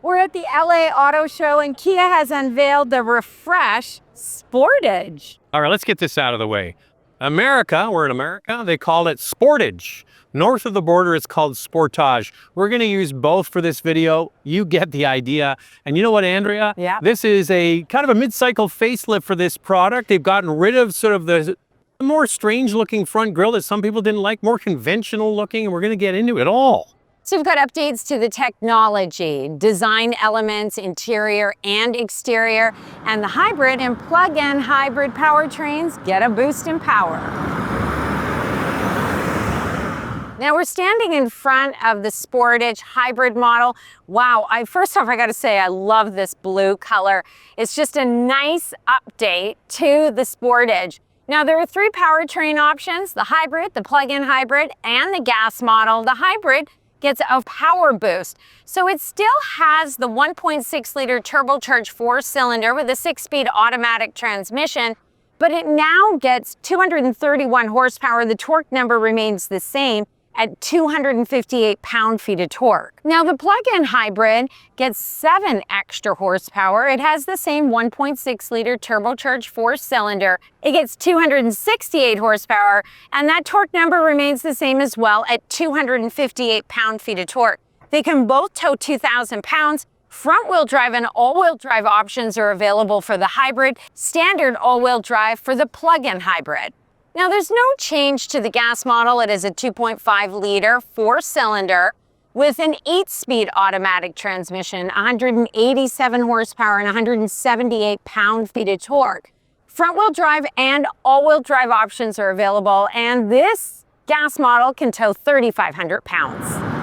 We're at the LA Auto Show and Kia has unveiled the refresh Sportage. All right, let's get this out of the way. America, we're in America, they call it Sportage. North of the border, it's called Sportage. We're gonna use both for this video. You get the idea. And you know what, Andrea? Yeah. This is a kind of a mid-cycle facelift for this product. They've gotten rid of sort of the more strange looking front grille that some people didn't like, more conventional looking, and we're gonna get into it all. So we've got updates to the technology, design elements, interior and exterior, and the hybrid and plug-in hybrid powertrains get a boost in power. Now we're standing in front of the Sportage hybrid model. Wow, first off, I gotta say, I love this blue color. It's just a nice update to the Sportage. Now there are three powertrain options, the hybrid, the plug-in hybrid, and the gas model. The hybrid gets a power boost. So it still has the 1.6 liter turbocharged 4-cylinder with a 6-speed automatic transmission, but it now gets 231 horsepower. The torque number remains the same at 258 pound-feet of torque. Now the plug-in hybrid gets 7 extra horsepower. It has the same 1.6 liter turbocharged 4-cylinder. It gets 268 horsepower, and that torque number remains the same as well at 258 pound-feet of torque. They can both tow 2,000 pounds. Front-wheel drive and all-wheel drive options are available for the hybrid, standard all-wheel drive for the plug-in hybrid. Now there's no change to the gas model. It is a 2.5 liter 4-cylinder with an 8-speed automatic transmission, 187 horsepower and 178 pound-feet of torque. Front-wheel drive and all-wheel drive options are available, and this gas model can tow 3,500 pounds.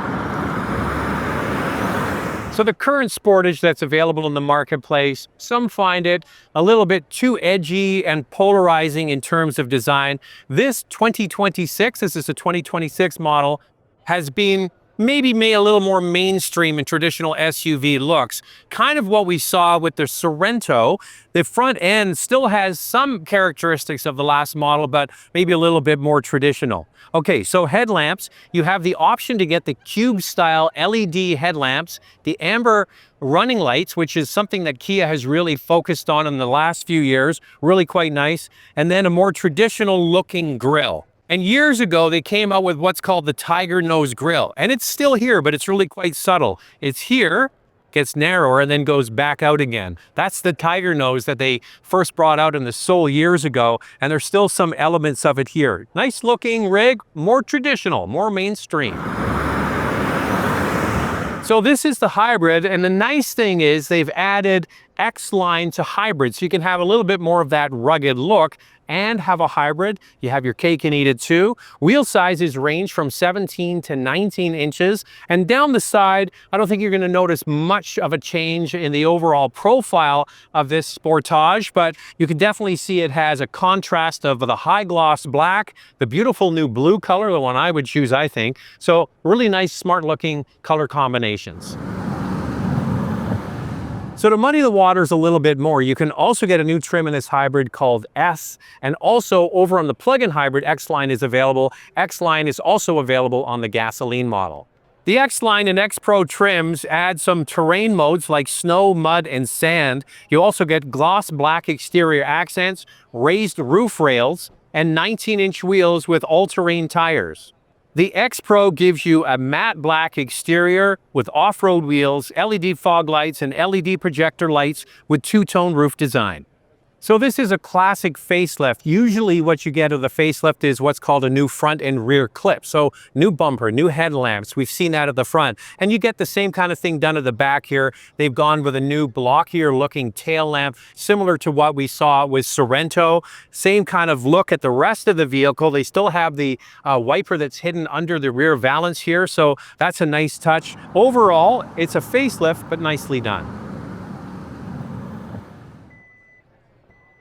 So the current Sportage that's available in the marketplace, some find it a little bit too edgy and polarizing in terms of design. This 2026, this is a 2026 model, has been maybe made a little more mainstream in traditional SUV looks. Kind of what we saw with the Sorento. The front end still has some characteristics of the last model, but maybe a little bit more traditional. Okay, so headlamps, you have the option to get the cube-style LED headlamps, the amber running lights, which is something that Kia has really focused on in the last few years, really quite nice, and then a more traditional-looking grille. And years ago, they came out with what's called the tiger nose grille. And it's still here, but it's really quite subtle. It's here, gets narrower, and then goes back out again. That's the tiger nose that they first brought out in the Soul years ago, and there's still some elements of it here. Nice looking rig, more traditional, more mainstream. So this is the hybrid, and the nice thing is they've added X-line to hybrid, so you can have a little bit more of that rugged look and have a hybrid. You have your cake and eat it too. Wheel sizes range from 17 to 19 inches. And down the side, I don't think you're gonna notice much of a change in the overall profile of this Sportage, but you can definitely see it has a contrast of the high gloss black, the beautiful new blue color, the one I would choose, I think. So really nice, smart looking color combinations. So to muddy the waters a little bit more, you can also get a new trim in this hybrid called S, and also over on the plug-in hybrid, X-Line is available. X-Line is also available on the gasoline model. The X-Line and X-Pro trims add some terrain modes like snow, mud, and sand. You also get gloss black exterior accents, raised roof rails, and 19-inch wheels with all-terrain tires. The X-Pro gives you a matte black exterior with off-road wheels, LED fog lights, and LED projector lights with two-tone roof design. So this is a classic facelift. Usually what you get of the facelift is what's called a new front and rear clip. So new bumper, new headlamps, we've seen that at the front. And you get the same kind of thing done at the back here. They've gone with a new blockier looking tail lamp, similar to what we saw with Sorento. Same kind of look at the rest of the vehicle. They still have the wiper that's hidden under the rear valance here. So that's a nice touch. Overall, it's a facelift, but nicely done.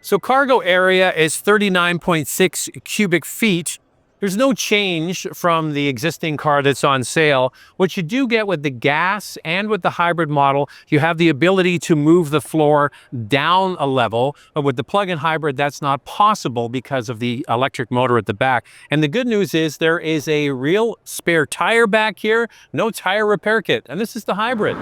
So cargo area is 39.6 cubic feet. There's no change from the existing car that's on sale. What you do get with the gas and with the hybrid model, you have the ability to move the floor down a level. But with the plug-in hybrid, that's not possible because of the electric motor at the back. And the good news is there is a real spare tire back here, no tire repair kit, and this is the hybrid.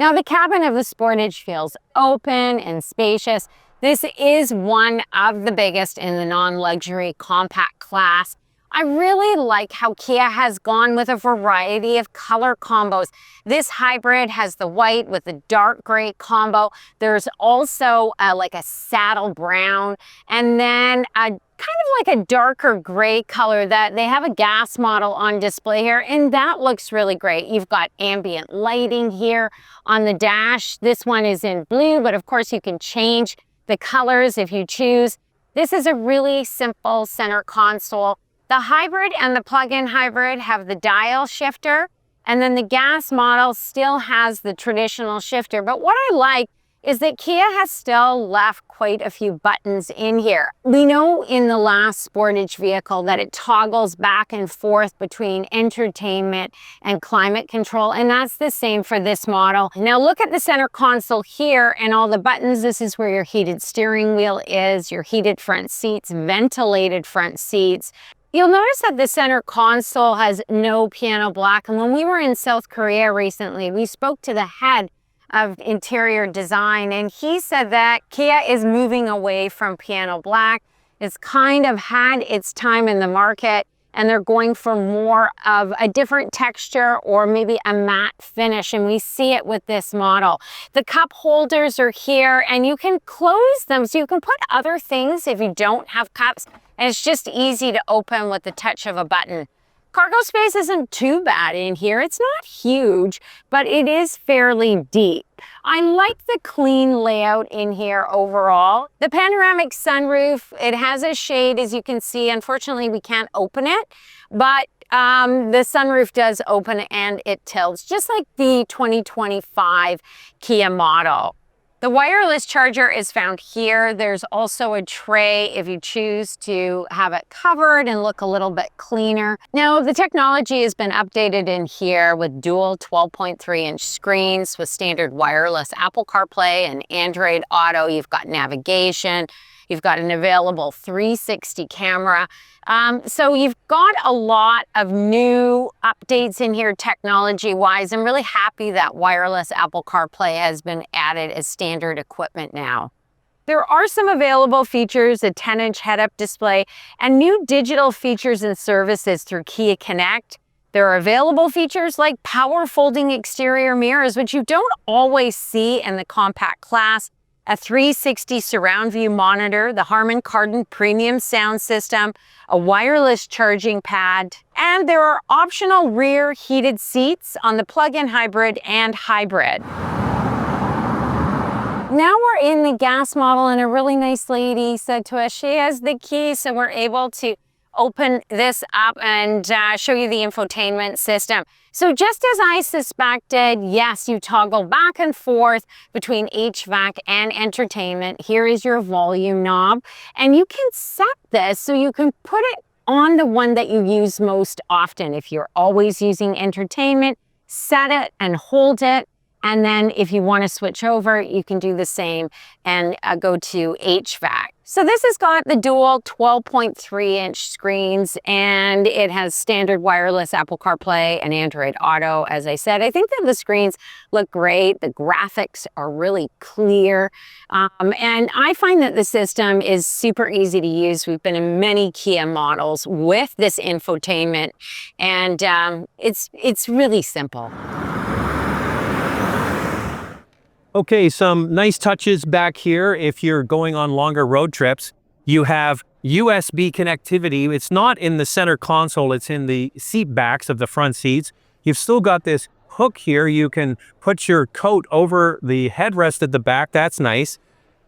Now the cabin of the Sportage feels open and spacious. This is one of the biggest in the non-luxury compact class. I really like how Kia has gone with a variety of color combos. This hybrid has the white with the dark gray combo. There's also like a saddle brown, and then a kind of like a darker gray color that they have a gas model on display here, and that looks really great. You've got ambient lighting here on the dash. This one is in blue, but of course you can change the colors if you choose. This is a really simple center console. The hybrid and the plug-in hybrid have the dial shifter, and then the gas model still has the traditional shifter. But what I like is that Kia has still left quite a few buttons in here. We know in the last Sportage vehicle that it toggles back and forth between entertainment and climate control, and that's the same for this model. Now look at the center console here and all the buttons. This is where your heated steering wheel is, your heated front seats, ventilated front seats. You'll notice that the center console has no piano black, and when we were in South Korea recently, we spoke to the head of interior design, and he said that Kia is moving away from piano black. It's kind of had its time in the market, and they're going for more of a different texture or maybe a matte finish, and we see it with this model. The cup holders are here, and you can close them so you can put other things if you don't have cups, and it's just easy to open with the touch of a button. Cargo space isn't too bad in here. It's not huge, but it is fairly deep. I like the clean layout in here overall. The panoramic sunroof, it has a shade, as you can see. Unfortunately, we can't open it, but the sunroof does open and it tilts, just like the 2025 Kia model. The wireless charger is found here. There's also a tray if you choose to have it covered and look a little bit cleaner. Now, the technology has been updated in here with dual 12.3-inch screens with standard wireless Apple CarPlay and Android Auto. You've got navigation. You've got an available 360 camera. So you've got a lot of new updates in here technology-wise. I'm really happy that wireless Apple CarPlay has been added as standard equipment now. There are some available features, a 10-inch head-up display, and new digital features and services through Kia Connect. There are available features like power folding exterior mirrors, which you don't always see in the compact class, a 360 surround view monitor, the Harman Kardon premium sound system, a wireless charging pad, and there are optional rear heated seats on the plug-in hybrid and hybrid. Now we're in the gas model, and a really nice lady said to us she has the key, so we're able to open this up and show you the infotainment system. So just as I suspected, yes, you toggle back and forth between HVAC and entertainment. Here is your volume knob, and you can set this so you can put it on the one that you use most often. If you're always using entertainment, set it and hold it. And then if you want to switch over, you can do the same and go to HVAC. So this has got the dual 12.3-inch screens, and it has standard wireless Apple CarPlay and Android Auto. As I said, I think that the screens look great. The graphics are really clear. And I find that the system is super easy to use. We've been in many Kia models with this infotainment, and it's really simple. Okay, some nice touches back here if you're going on longer road trips. You have USB connectivity. It's not in the center console, it's in the seat backs of the front seats. You've still got this hook here. You can put your coat over the headrest at the back. That's nice.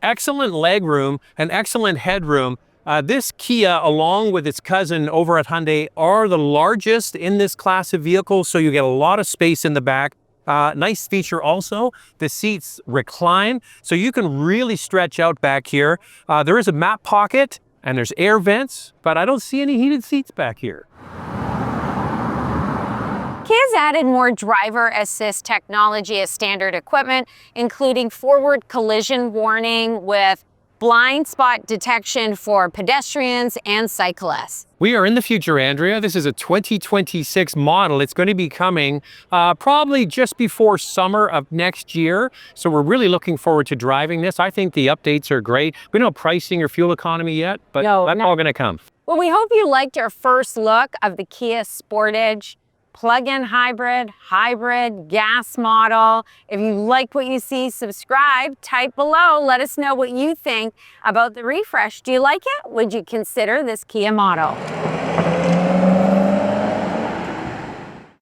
Excellent leg room and excellent headroom. This Kia, along with its cousin over at Hyundai, are the largest in this class of vehicles, so you get a lot of space in the back. Nice feature also, the seats recline, so you can really stretch out back here. There is a map pocket and there's air vents, but I don't see any heated seats back here. Kia's added more driver assist technology as standard equipment, including forward collision warning with blind spot detection for pedestrians and cyclists. We are in the future, Andrea. This is a 2026 model. It's going to be coming probably just before summer of next year. So we're really looking forward to driving this. I think the updates are great. We don't know pricing or fuel economy yet, but that's all going to come. Well, we hope you liked our first look of the Kia Sportage plug-in hybrid, gas model. If you like what you see, subscribe, type below, let us know what you think about the refresh. Do you like it? Would you consider this Kia model?